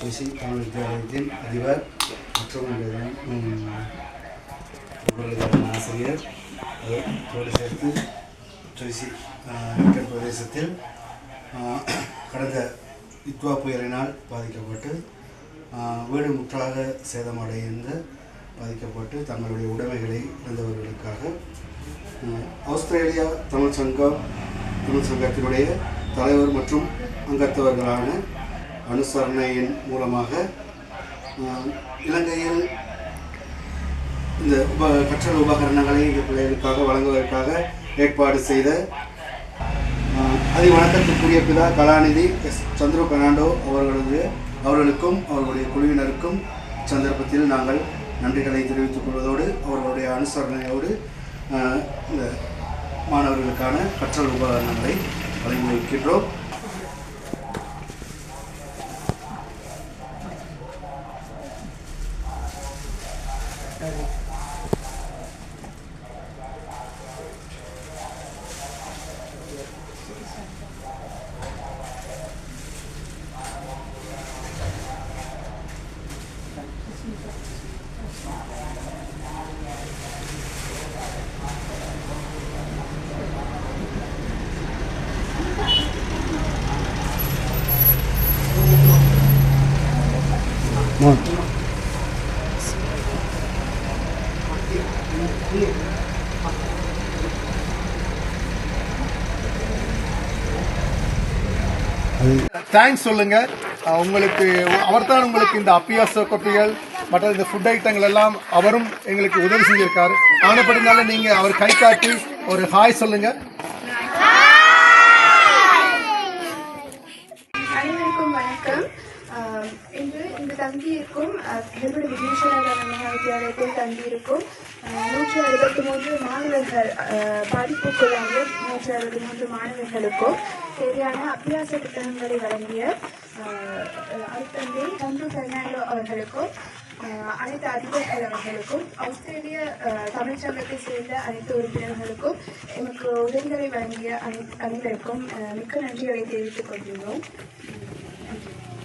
இசை தமிழ் வித்தியாலயத்தின் அதிபர் மற்றும் ஆசிரியர் அதோடு சேர்த்து ட்ரைசி பிரதேசத்தில் கடந்த இத்வா புயலினால் பாதிக்கப்பட்டு வீடு முற்றாக சேதமடைந்து பாதிக்கப்பட்டு தங்களுடைய உடைமைகளை இழந்தவர்களுக்காக ஆஸ்திரேலியா தமிழ் சங்கத்தினுடைய தலைவர் மற்றும் அங்கத்தவர்களான அனுசரணையின் மூலமாக இலங்கையில் இந்த கற்றல் உபகரணங்களை இந்த பிள்ளைகளுக்காக வழங்குவதற்காக ஏற்பாடு செய்த அதிவணக்கத்துக்குரிய பிதா கலாநிதி எஸ் சந்திரு பெர்னாண்டோ அவர்களுக்கும் அவர்களுடைய குழுவினருக்கும் சந்தர்ப்பத்தில் நாங்கள் நன்றிகளை தெரிவித்துக் கொள்வதோடு அவர்களுடைய அனுசரணையோடு இந்த மாணவர்களுக்கான கற்றல் உபகரணங்களை வழங்கி வைக்கின்றோம். தேங்க்ஸ் சொல்லுங்க. உங்களுக்கு அவர்தான் உங்களுக்கு இந்த அப்பியாச கொப்பிகள் மற்ற இந்த ஃபுட் ஐட்டங்கள் எல்லாம் அவரும் எங்களுக்கு உதவி செஞ்சிருக்காரு. ஆனப்படினால நீங்க அவர் கை காட்டி ஒரு ஹாய் சொல்லுங்க. அனைவருக்கும் வணக்கம். இன்று இங்கு தங்கியிருக்கும் திருவிட விக்னேஸ்வரர் மகாவித்யாலயத்தில் தங்கியிருக்கும் 163 மாணவர்கள், படிப்புக்குள்ளாக 163 மாணவர்களுக்கும் தேவையான அபியாச புத்தகங்களை வழங்கிய அருட்தந்தை சந்துரு பெர்னாண்டோ அவர்களுக்கும், அனைத்து அதிபர்கள் அவர்களுக்கும், ஆஸ்திரேலிய தமிழ்ச்சங்கத்தை சேர்ந்த அனைத்து உறுப்பினர்களுக்கும், எமக்கு உதவிகளை வழங்கிய அனைவருக்கும் மிக்க நன்றிகளை தெரிவித்துக் கொள்கிறோம்.